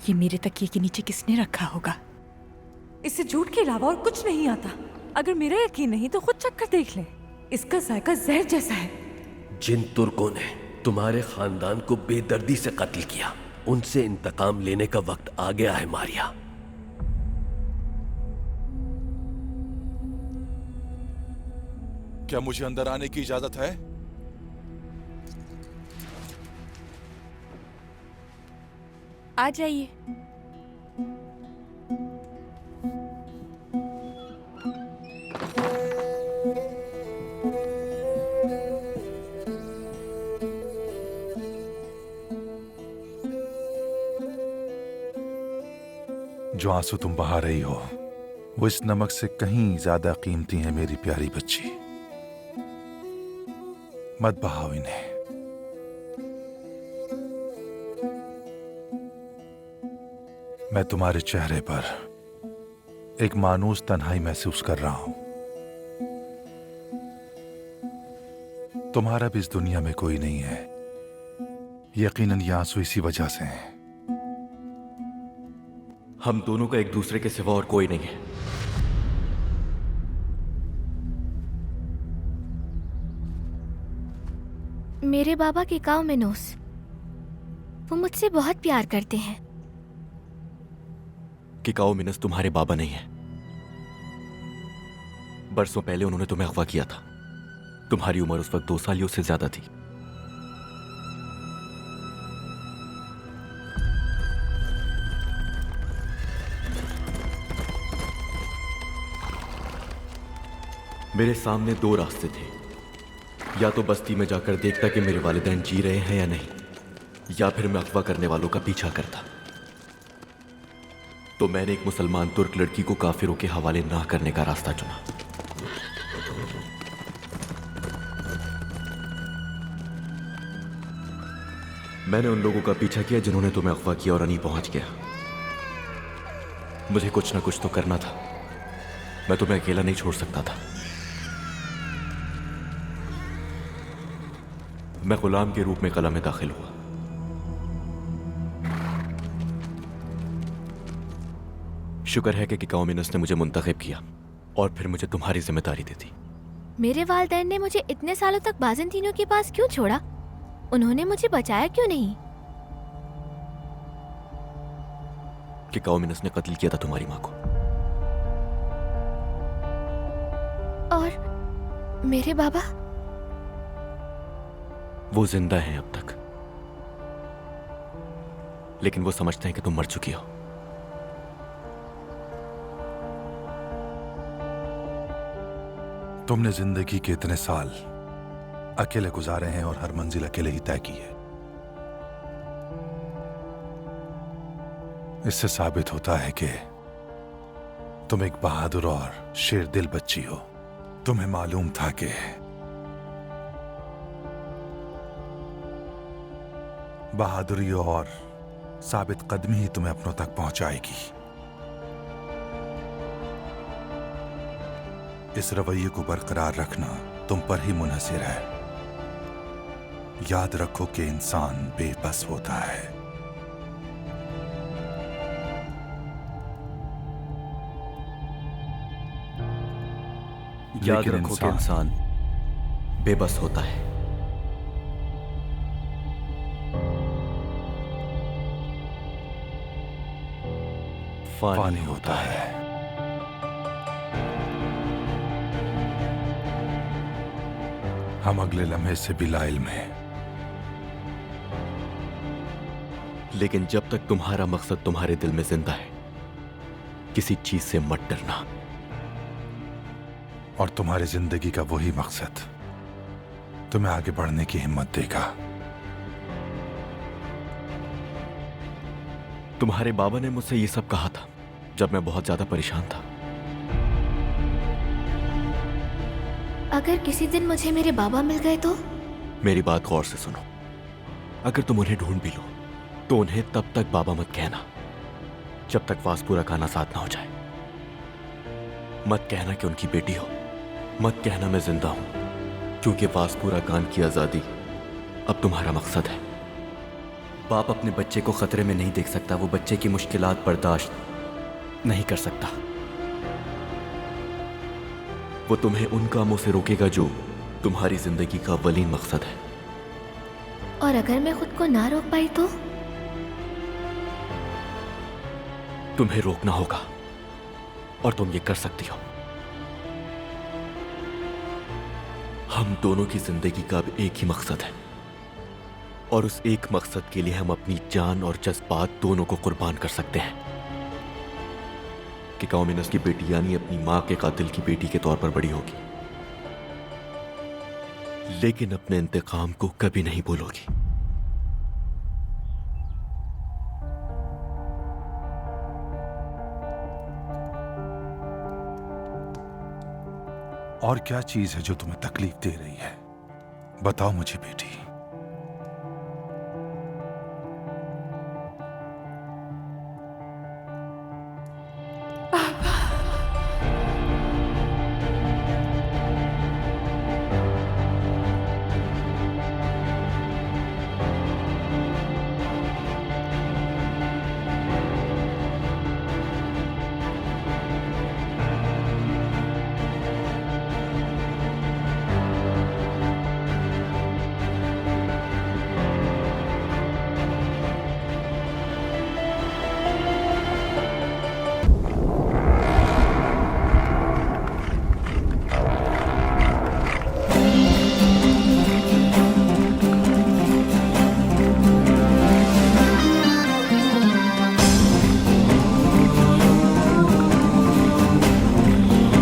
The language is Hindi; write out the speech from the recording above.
ये मेरे तकिए के नीचे किसने रखा होगा? इससे झूठ के अलावा और कुछ नहीं आता। अगर मेरा यकीन नहीं तो खुद चखकर देख ले। इसका जायका जहर जैसा है। जिन तुर्कों ने तुम्हारे खानदान को बेदर्दी से कत्ल किया, उनसे इंतकाम लेने का वक्त आ गया है मारिया। क्या मुझे अंदर आने की इजाजत है? आ जाइए। जो आंसू तुम बहा रही हो वो इस नमक से कहीं ज्यादा कीमती है मेरी प्यारी बच्ची। मत बहाओ इन्हें। मैं तुम्हारे चेहरे पर एक मानूस तन्हाई महसूस कर रहा हूं। तुम्हारा भी इस दुनिया में कोई नहीं है। यकीनन ये आंसू इसी वजह से हैं। हम दोनों का एक दूसरे के सिवा और कोई नहीं है। मेरे बाबा के गांव में नोस, वो मुझसे बहुत प्यार करते हैं। किकाओ मिनस तुम्हारे बाबा नहीं है। बरसों पहले उन्होंने तुम्हें अगवा किया था। तुम्हारी उम्र उस वक्त 2 साल से ज्यादा थी। मेरे सामने 2 रास्ते थे। या तो बस्ती में जाकर देखता कि मेरे वालिदैन जी रहे हैं या नहीं, या फिर मैं अगवा करने वालों का पीछा करता। तो मैंने एक मुसलमान तुर्क लड़की को काफिरों के हवाले ना करने का रास्ता चुना। मैंने उन लोगों का पीछा किया जिन्होंने तुम्हें अगवा किया और अनी पहुंच गया। मुझे कुछ ना कुछ तो करना था। मैं तुम्हें अकेला नहीं छोड़ सकता था। मैं गुलाम के रूप में कला में दाखिल हुआ। शुक्र है कि किकाओ मिनस ने मुझे मुंतखब किया और फिर मुझे तुम्हारी जिम्मेदारी दे दी। मेरे वालिदैन ने मुझे इतने सालों तक बाज़ंतीनों के पास क्यों छोड़ा? उन्होंने मुझे बचाया क्यों नहीं? किकाओ मिनस ने कत्ल किया था तुम्हारी मां को। और मेरे बाबा? वो जिंदा हैं अब तक, लेकिन वो समझते हैं कि तुम मर चुकी हो। तुमने जिंदगी के इतने साल अकेले गुजारे हैं और हर मंजिल अकेले ही तय की है। इससे साबित होता है कि तुम एक बहादुर और शेर दिल बच्ची हो। तुम्हें मालूम था कि बहादुरी और साबित कदमी ही तुम्हें अपनों तक पहुंचाएगी। इस रवैये को बरकरार रखना तुम पर ही मुनहसिर है। याद रखो कि इंसान बेबस होता है। याद रखो कि इंसान बेबस होता है। फानी होता है। हम अगले लम्हे से भी लाइल्म हैं। लेकिन जब तक तुम्हारा मकसद तुम्हारे दिल में जिंदा है, किसी चीज से मत डरना। और तुम्हारी जिंदगी का वही मकसद तुम्हें आगे बढ़ने की हिम्मत देगा। तुम्हारे बाबा ने मुझसे ये सब कहा था जब मैं बहुत ज्यादा परेशान था। अगर किसी दिन मुझे मेरे बाबा मिल गए तो? मेरी बात गौर से सुनो। अगर तुम उन्हें ढूंढ भी लो तो उन्हें तब तक बाबा मत कहना जब तक वासपुरा का आना-साथ ना हो जाए। मत कहना कि उनकी बेटी हो। मत कहना मैं जिंदा हूं, क्योंकि वासपुरा खान की आजादी अब तुम्हारा मकसद है। बाप अपने बच्चे को खतरे में नहीं देख सकता, वो बच्चे की मुश्किलात बर्दाश्त नहीं कर सकता। वो तुम्हें उन कामों से रोकेगा जो तुम्हारी जिंदगी का अव्वलीन मकसद है। और अगर मैं खुद को ना रोक पाई तो? तुम्हें रोकना होगा और तुम ये कर सकती हो। हम दोनों की जिंदगी का अब एक ही मकसद है और उस एक मकसद के लिए हम अपनी जान और जज्बात दोनों को कुर्बान कर सकते हैं कि कौमिनस की बेटी यानी अपनी मां के कातिल की बेटी के तौर पर बड़ी होगी, लेकिन अपने इंतकाम को कभी नहीं भूलोगी। और क्या चीज है जो तुम्हें तकलीफ दे रही है? बताओ मुझे बेटी।